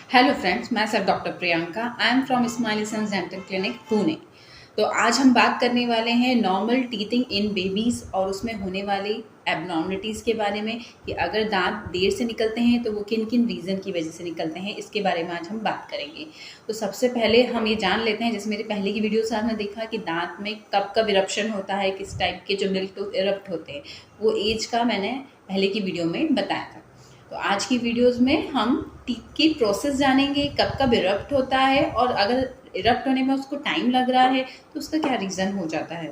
Hello friends, मैं sir doctor Priyanka. I am from Smiley Sons dental clinic Pune. तो आज हम बात करने वाले हैं नॉर्मल टीथिंग इन बेबीज़ और उसमें होने वाली एबनॉर्मलिटीज़ के बारे में कि अगर दांत देर से निकलते हैं तो वो किन किन रीज़न की वजह से निकलते हैं, इसके बारे में आज हम बात करेंगे। तो सबसे पहले हम ये जान लेते हैं, जैसे मेरी पहले की वीडियो से आपने देखा कि दांत में कब कब इरप्शन होता है, किस टाइप के जो मिल्क टूथ इरप्ट होते हैं, वो एज का मैंने पहले की वीडियो में बताया था। तो आज की वीडियोस में हम टीथ की प्रोसेस जानेंगे, कब कब इरप्ट होता है और अगर इरप्ट होने में उसको टाइम लग रहा है तो उसका क्या रीज़न हो जाता है।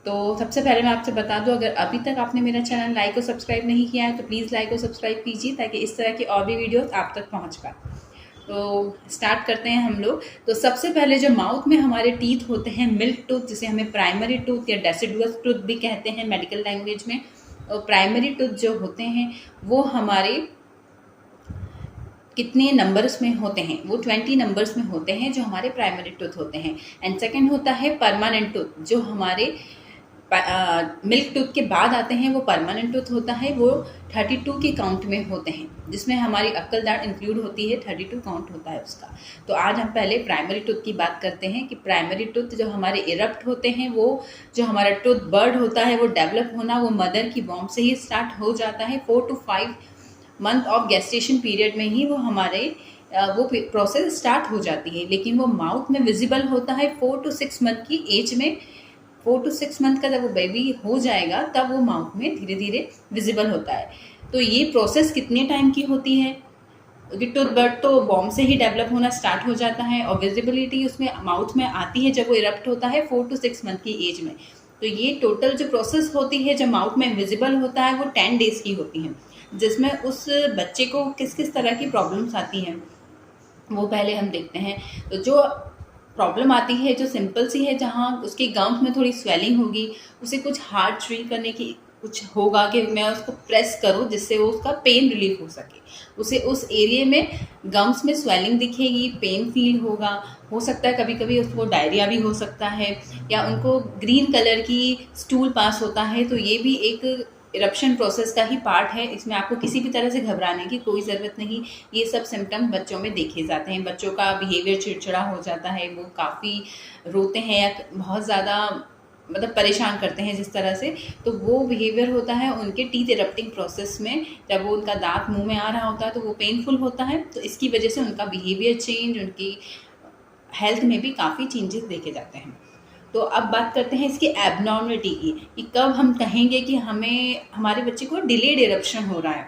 तो सबसे पहले मैं आपसे बता दूं, अगर अभी तक आपने मेरा चैनल लाइक और सब्सक्राइब नहीं किया है तो प्लीज़ लाइक और सब्सक्राइब कीजिए ताकि इस तरह की और भी वीडियोस आप तक पहुंच पाए। तो स्टार्ट करते हैं हम लोग। तो सबसे पहले जो माउथ में हमारे टीथ होते हैं, मिल्क टूथ, जिसे हमें प्राइमरी टूथ या डेसिडुअस टूथ भी कहते हैं मेडिकल लैंग्वेज में। और प्राइमरी टूथ जो होते हैं वो हमारे कितने नंबर्स में होते हैं, वो 20 नंबर्स में होते हैं जो हमारे प्राइमरी टूथ होते हैं। एंड सेकंड होता है परमानेंट टूथ, जो हमारे मिल्क टूथ के बाद आते हैं, वो परमानेंट टूथ होता है, वो 32 के काउंट में होते हैं, जिसमें हमारी अक्ल दांत इंक्लूड होती है, 32 काउंट होता है उसका। तो आज हम पहले प्राइमरी टूथ की बात करते हैं कि प्राइमरी टूथ जो हमारे इरप्ट होते हैं, वो जो हमारा टूथ बर्ड होता है वो डेवलप होना वो मदर की वॉम्ब से ही स्टार्ट हो जाता है। 4 to 5 month of gestation period में ही वो हमारे वो प्रोसेस स्टार्ट हो जाती है, लेकिन वो माउथ में विजिबल होता है 4 to 6 मंथ की एज में। 4 to 6 मंथ का जब वो बेबी हो जाएगा तब वो माउथ में धीरे धीरे विजिबल होता है। तो ये प्रोसेस कितने टाइम की होती है, क्योंकि टूथ बर्ड तो बॉम्ब से ही डेवलप होना स्टार्ट हो जाता है और विजिबिलिटी उसमें माउथ में आती है जब वो इरप्ट होता है 4 to 6 मंथ की एज में। तो ये टोटल जो प्रोसेस होती है जब माउथ में विजिबल होता है वो 10 डेज की होती है, जिसमें उस बच्चे को किस किस तरह की प्रॉब्लम्स आती हैं वो पहले हम देखते हैं। तो जो प्रॉब्लम आती है जो सिंपल सी है, जहाँ उसके गम्स में थोड़ी स्वेलिंग होगी, उसे कुछ हार्ड च्यूई करने की कुछ होगा कि मैं उसको प्रेस करूं जिससे वो उसका पेन रिलीफ हो सके, उसे उस एरिया में गम्स में स्वेलिंग दिखेगी, पेन फील होगा। हो सकता है कभी कभी उसको डायरिया भी हो सकता है, या उनको ग्रीन कलर की स्टूल पास होता है, तो ये भी एक इरप्शन प्रोसेस का ही पार्ट है। इसमें आपको किसी भी तरह से घबराने की कोई ज़रूरत नहीं। ये सब सिम्टम्स बच्चों में देखे जाते हैं। बच्चों का बिहेवियर चिड़चिड़ा हो जाता है, वो काफ़ी रोते हैं या बहुत ज़्यादा मतलब परेशान करते हैं जिस तरह से, तो वो बिहेवियर होता है उनके टीथ इरप्टिंग प्रोसेस में। जब वो उनका दांत मुंह में आ रहा होता है तो वो पेनफुल होता है, तो इसकी वजह से उनका बिहेवियर चेंज, उनकी हेल्थ में भी काफ़ी चेंजेस देखे जाते हैं। तो अब बात करते हैं इसकी एबनॉर्मलिटी की, कि कब हम कहेंगे कि हमें हमारे बच्चे को डिलेड इरप्शन हो रहा है,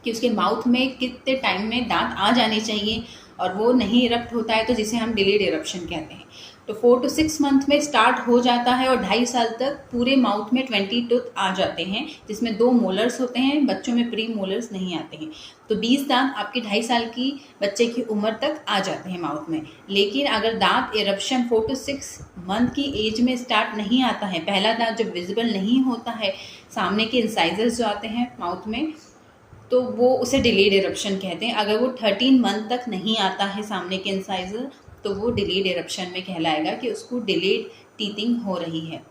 कि उसके माउथ में कितने टाइम में दांत आ जाने चाहिए और वो नहीं इरप्ट होता है, तो जिसे हम डिलेड इरप्शन कहते हैं। तो 4 to 6 मंथ में स्टार्ट हो जाता है और 2.5 साल तक पूरे माउथ में 20 टूथ आ जाते हैं, जिसमें 2 मोलर्स होते हैं, बच्चों में प्री मोलर्स नहीं आते हैं। तो 20 दांत आपके 2.5 साल की बच्चे की उम्र तक आ जाते हैं माउथ में। लेकिन अगर दांत इरप्शन 4 to 6 मंथ की एज में स्टार्ट नहीं आता है, पहला दांत जब विजिबल नहीं होता है, सामने के इंसाइजर्स जो आते हैं माउथ में, तो वो उसे डिलेड इरप्शन कहते हैं। अगर वो 13 मंथ तक नहीं आता है सामने के इंसाइजर, तो वो डिलेड इरप्शन में कहलाएगा कि उसको डिलेड टीथिंग हो रही है।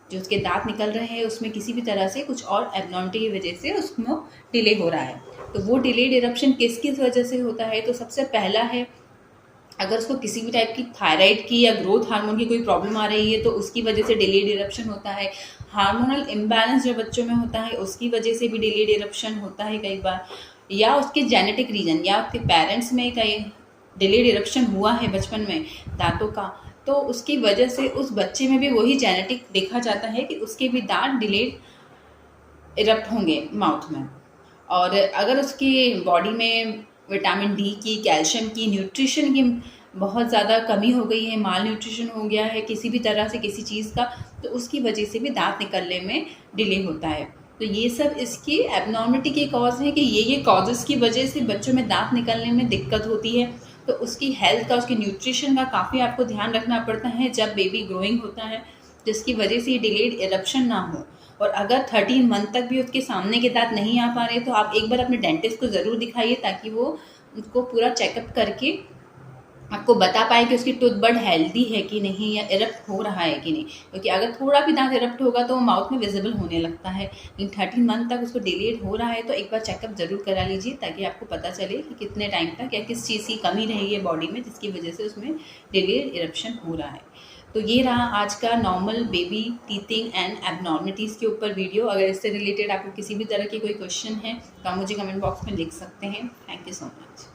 जो उसके दांत निकल रहे हैं उसमें किसी भी तरह से कुछ और एबनॉर्मलिटी की वजह से उसमें डिले हो रहा है। तो वो डिलेड इरप्शन किस किस वजह से होता है, तो सबसे पहला है अगर उसको किसी भी टाइप की थायराइड की या ग्रोथ हार्मोन की कोई प्रॉब्लम आ रही है तो उसकी वजह से डिलेड इरप्शन होता है। हार्मोनल इम्बैलेंस जो बच्चों में होता है उसकी वजह से भी डिलेड इरप्शन होता है कई बार, या उसके जेनेटिक रीजन या उसके पेरेंट्स में कई डिलेड इरप्शन हुआ है बचपन में दांतों का, तो उसकी वजह से उस बच्चे में भी वही जेनेटिक देखा जाता है कि उसके भी दांत डिलेड इरप्ट होंगे माउथ में। और अगर उसकी बॉडी में विटामिन डी की, कैल्शियम की, न्यूट्रिशन की बहुत ज़्यादा कमी हो गई है, माल न्यूट्रिशन हो गया है किसी भी तरह से किसी चीज़ का, तो उसकी वजह से भी दांत निकलने में डिले होता है। तो ये सब इसकी एबनॉर्मलिटी के कॉज है कि ये कॉजेज़ की वजह से बच्चों में दांत निकलने में दिक्कत होती है। तो उसकी हेल्थ का, उसके न्यूट्रिशन का काफ़ी आपको ध्यान रखना पड़ता है जब बेबी ग्रोइंग होता है, जिसकी वजह से ये डिलेड इरप्शन ना हो। और अगर 13 मंथ तक भी उसके सामने के दांत नहीं आ पा रहे तो आप एक बार अपने डेंटिस्ट को ज़रूर दिखाइए, ताकि वो उसको पूरा चेकअप करके आपको बता पाए कि उसकी टूथ बड हेल्दी है कि नहीं या इरप्ट हो रहा है कि नहीं, क्योंकि अगर थोड़ा भी दांत इरप्ट होगा तो वो माउथ में विजिबल होने लगता है। लेकिन 13 मंथ तक उसको डिलेड हो रहा है तो एक बार चेकअप ज़रूर करा लीजिए, ताकि आपको पता चले कि कितने टाइम तक या किस चीज़ की कमी रही है बॉडी में जिसकी वजह से उसमें डिलेड इरप्शन हो रहा है। तो ये रहा आज का normal baby teething and abnormalities के ऊपर वीडियो। अगर इससे रिलेटेड आपको किसी भी तरह की कोई क्वेश्चन है तो आप मुझे कमेंट बॉक्स में लिख सकते हैं। Thank you so much.